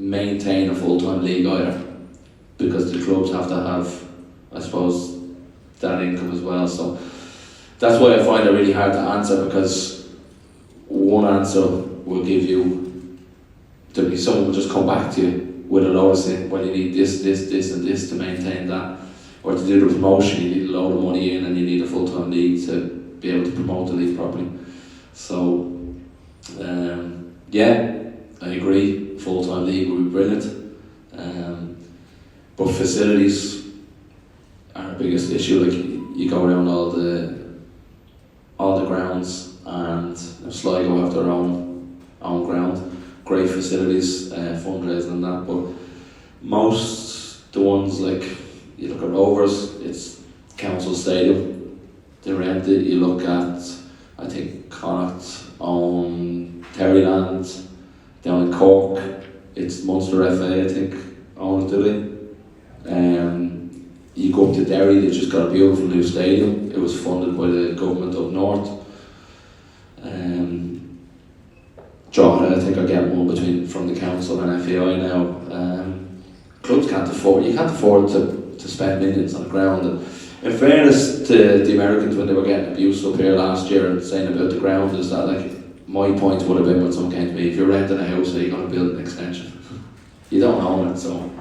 maintain a full-time league either, because the clubs have to have, I suppose, that income as well. So that's why I find it really hard to answer, because one answer will give you, there'll be someone will just come back to you with a load of saying, well, you need this and this to maintain that, or to do the promotion you need a load of money in, and you need a full-time league to be able to promote the league properly. So yeah, I agree, full-time league would be brilliant, but facilities are the biggest issue. Like, you go around all the grounds, and Sligo have their own ground, great facilities, fundraising and that, but most the ones, like, you look at Rovers, it's Council Stadium, they rent it. You look at, I think Connacht own Terryland, down in Cork, it's Munster FA, I think, own it, do they? You go up to Derry, they just got a beautiful new stadium. It was funded by the government up north. Drogheda, I think, are getting one from the council and FAI now. Clubs can't afford to spend millions on the ground. And in fairness to the Americans, when they were getting abuse up here last year and saying about the ground, is that, like, my point would have been when someone came to me, if you're renting a house, are you going to build an extension? You don't own it, so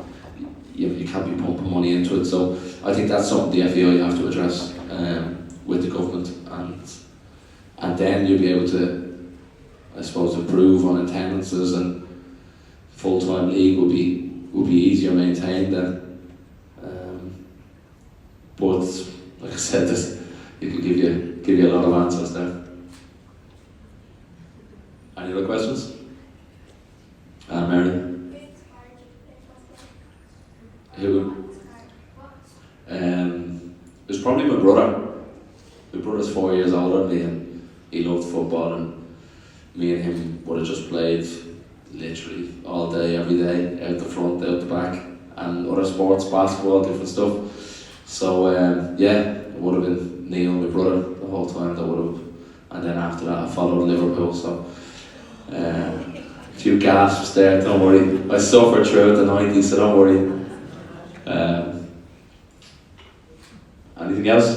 you can't be pumping money into it. So I think that's something the FAI have to address with the government, and then you'll be able to, I suppose, improve on attendances, and full-time league will be easier maintained then. But like I said, it could give you a lot of answers there. Any other questions? Mary? Who? It was probably my brother. My brother's 4 years older than me, and he loved football, and me and him would have just played literally all day, every day, out the front, out the back, and other sports, basketball, different stuff. So yeah, it would have been Neil, my brother, the whole time. That would have, and then after that I followed Liverpool. So a few gasps there. Don't worry, I suffered throughout the 90s, so don't worry. Anything else?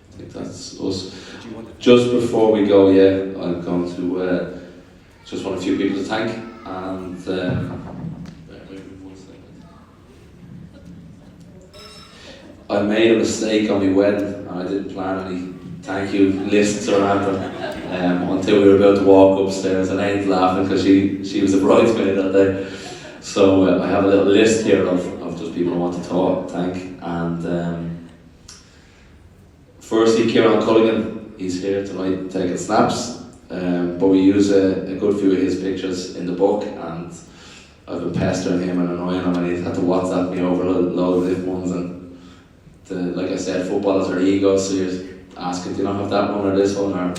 I think that's us. Just before we go, yeah, I'm going to just want a few people to thank, and I made a mistake on my wedding, and I didn't plan any thank you lists or anything until we were about to walk upstairs, and Aiden's laughing because she was a bridesmaid that day. So I have a little list here of just people I want to thank, and firstly, Kieran Culligan, he's here tonight taking snaps, but we use a good few of his pictures in the book, and I've been pestering him and annoying him, and he's had to WhatsApp me over a load of different ones, and like I said, footballers are egos, so you're asking, do you not have that one or this one, or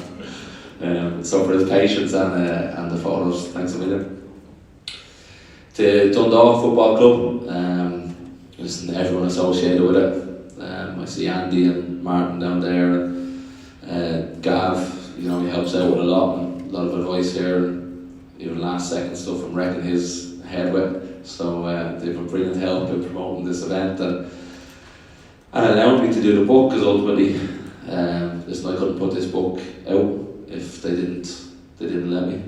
so for his patience and the photos, thanks a million. The Dundalk Football Club, listen, everyone associated with it. I see Andy and Martin down there, and Gav, you know, he helps out with a lot of advice here, and even last second stuff I'm wrecking his head with. So they've been brilliant help in promoting this event, and allowed me to do the book, because ultimately listen, I couldn't put this book out if they didn't let me,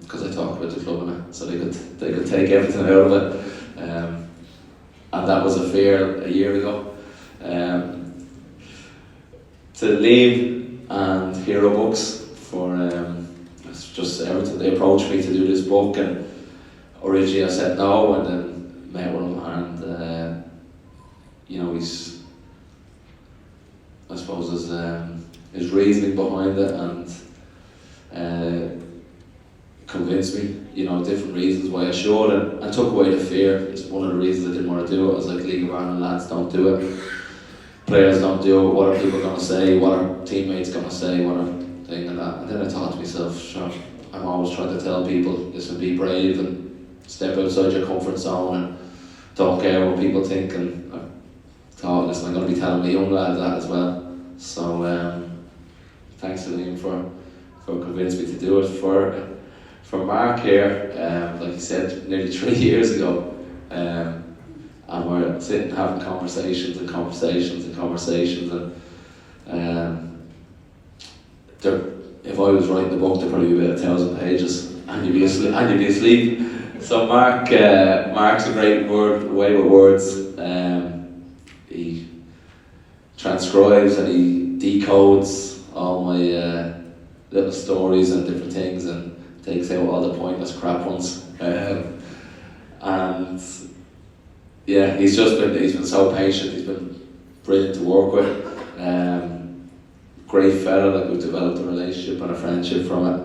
because I talked about the club in it, so they could take everything out of it, and that was a fear a year ago. To Liam and Hero Books for just everything. They approached me to do this book, and originally I said no, and then met with him, and you know, he's, I suppose, his reasoning behind it, and convince me, different reasons why I should, and took away the fear. It's one of the reasons I didn't want to do it. I was like, League of Ireland lads, don't do it. Players don't do it. What are people going to say? What are teammates going to say? What are thing and that? And then I thought to myself, sure, I'm always trying to tell people, listen, be brave and step outside your comfort zone and don't care what people think. And I thought, listen, I'm going to be telling my young lads that as well. So thanks to Liam for convincing me to do it. For Mark here, like you said, nearly 3 years ago, and we're sitting having conversations, and if I was writing the book, there'd probably be about 1,000 pages, and you'd be asleep. So Mark's a great way with words. He transcribes and he decodes all my little stories and different things, and takes out all the pointless crap ones. And yeah, he's been so patient. He's been brilliant to work with. Great fella, like we've developed a relationship and a friendship from it.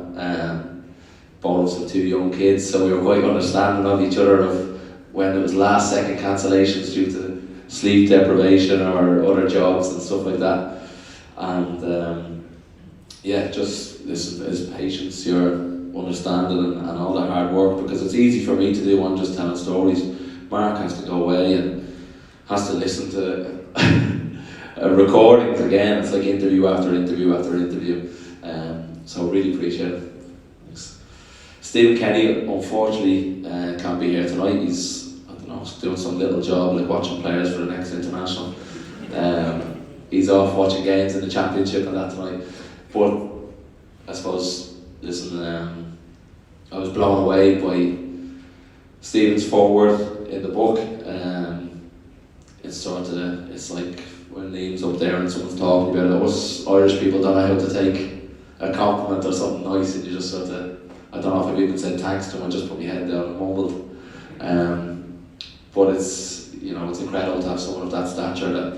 Both of us have 2 young kids, so we were quite understanding of each other of when there was last second cancellations due to sleep deprivation or other jobs and stuff like that. And just listen, his patience, your understanding and all the hard work, because it's easy for me to do one just telling stories. Mark has to go away and has to listen to recordings again. It's like interview after interview after interview. So really appreciate it. Thanks. Stephen Kenny unfortunately can't be here tonight. He's doing some little job like watching players for the next international. He's off watching games in the championship and that tonight. But I suppose, listen, I was blown away by Stephen's forward in the book. It's like when Liam's up there and someone's talking about it. Us Irish people don't know how to take a compliment or something nice, and you just sort of, I don't know if I've even said thanks to him, I just put my head down and mumbled. But it's incredible to have someone of that stature that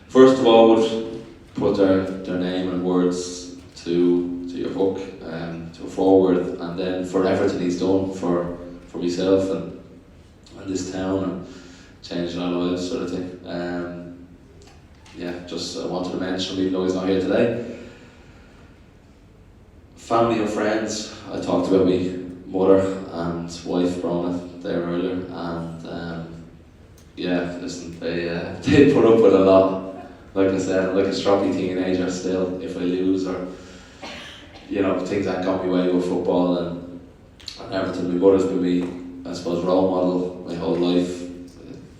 first of all would put their name and words to your book, to a forward, and then for everything he's done for myself and this town and changing our lives, sort of thing. I wanted to mention him even though he's not here today. Family and friends, I talked about my mother and wife Brona there earlier, and listen, they put up with a lot. Like I said, I'm like a stroppy teenager still. If I lose or things that got me away with football and everything, my mother's been me, I suppose, role model my whole life.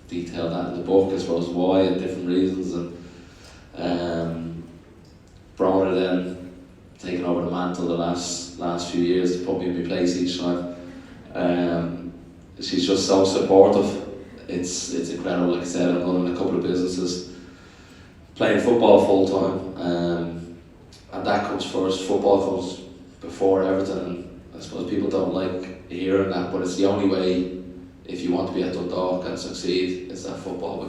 Detail that in the book, I suppose, why and different reasons, and Brona then taken over the mantle the last few years to put me in my place each time. She's just so supportive. It's incredible. Like I said, I'm running a couple of businesses, playing football full time, and that comes first. Football comes before everything, and I suppose people don't like hearing that, but it's the only way if you want to be at Dundalk and succeed, is that football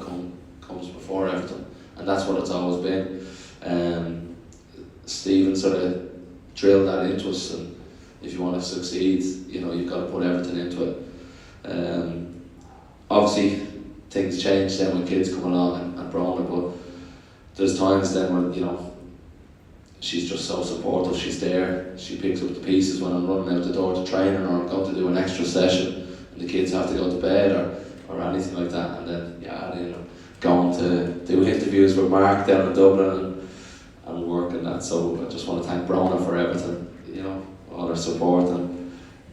comes before everything, and that's what it's always been. Stephen sort of drilled that into us, and if you want to succeed, you've got to put everything into it. Obviously, things change then when kids come along and Brona, but there's times then when she's just so supportive. She's there. She picks up the pieces when I'm running out the door to training or I'm going to do an extra session and the kids have to go to bed or anything like that. And then going to do interviews with Mark down in Dublin and working that. So I just want to thank Brona for everything. All her support, and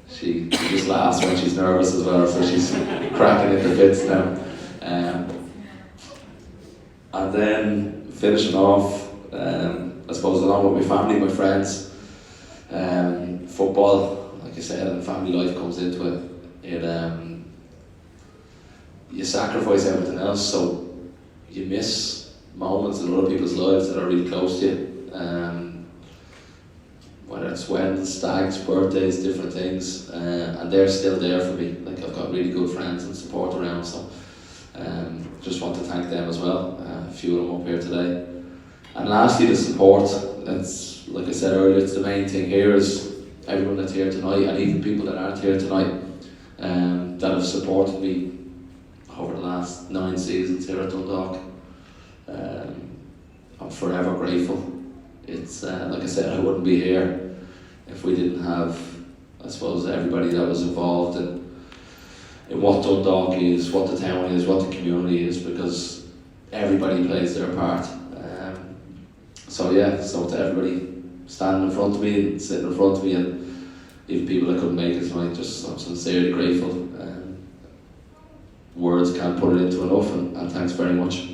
she just laughs when she's nervous as well. So she's cracking into bits now. And then finishing off. I suppose along with my family, my friends, football, like I said, and family life comes into it. You sacrifice everything else, so you miss moments in other people's lives that are really close to you. Whether it's weddings, stags, birthdays, different things, and they're still there for me. Like I've got really good friends and support around, so just want to thank them as well. A few of them up here today. And lastly, the support. It's like I said earlier, it's the main thing here is everyone that's here tonight, and even people that aren't here tonight, that have supported me over the last 9 seasons here at Dundalk. I'm forever grateful. It's like I said, I wouldn't be here if we didn't have, I suppose, everybody that was involved in what Dundalk is, what the town is, what the community is, because everybody plays their part. So to everybody standing in front of me and sitting in front of me, and even people that couldn't make it tonight, I'm sincerely grateful. Words can't put it into enough, and thanks very much.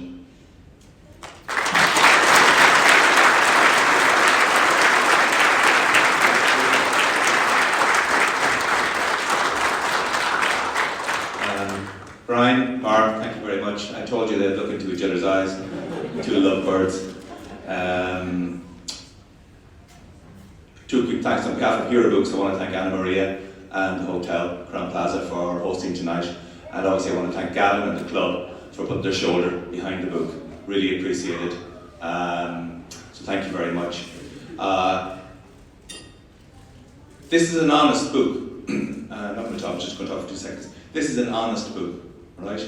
Brian, Mark, thank you very much. I told you they'd look into each other's eyes. Two lovebirds. Two quick thanks on behalf of Hero Books. I want to thank Anna Maria and the hotel, Crowne Plaza, for hosting tonight. And obviously I want to thank Gavin and the club for putting their shoulder behind the book. Really appreciate it. So thank you very much. This is an honest book. I'm not going to talk, I'm just going to talk for 2 seconds. This is an honest book, right?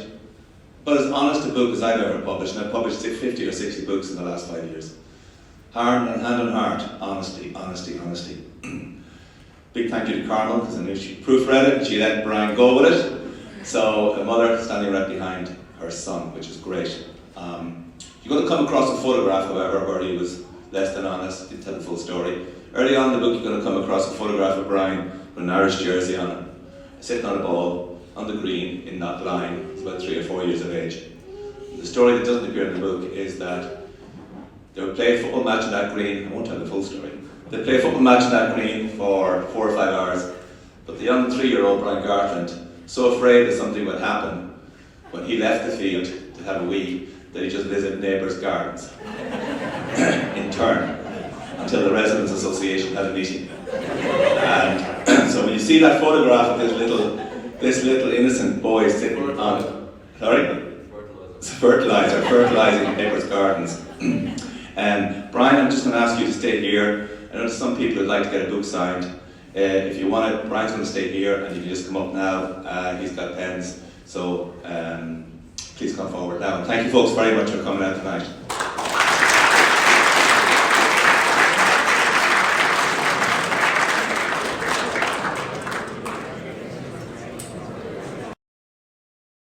But as honest a book as I've ever published, and I've published 50 or 60 books in the last 5 years. Hand on heart, honesty, honesty, honesty. Big thank you to Carmel, because I knew she proofread it and she let Brian go with it. So a mother standing right behind her son, which is great. You're going to come across a photograph, however, where he was less than honest, didn't tell the full story. Early on in the book, you're going to come across a photograph of Brian with an Irish jersey on it, sitting on a ball on the green in that line. He's about 3 or 4 years of age. The story that doesn't appear in the book is that they would play a football match in that green. I won't tell the full story. They play a football match in that green for 4 or 5 hours, but the young 3-year-old Brian Gartland, so afraid that something would happen when he left the field to have a wee, that he just visited neighbours' gardens in turn until the Residents Association had a meeting. And so when you see that photograph of this little innocent boy sitting on it, fertilizing neighbours' gardens. Brian, I'm just going to ask you to stay here. I know some people would like to get a book signed. If you want it, Brian's going to stay here, and you can just come up now. He's got pens, so please come forward now. And thank you folks very much for coming out tonight.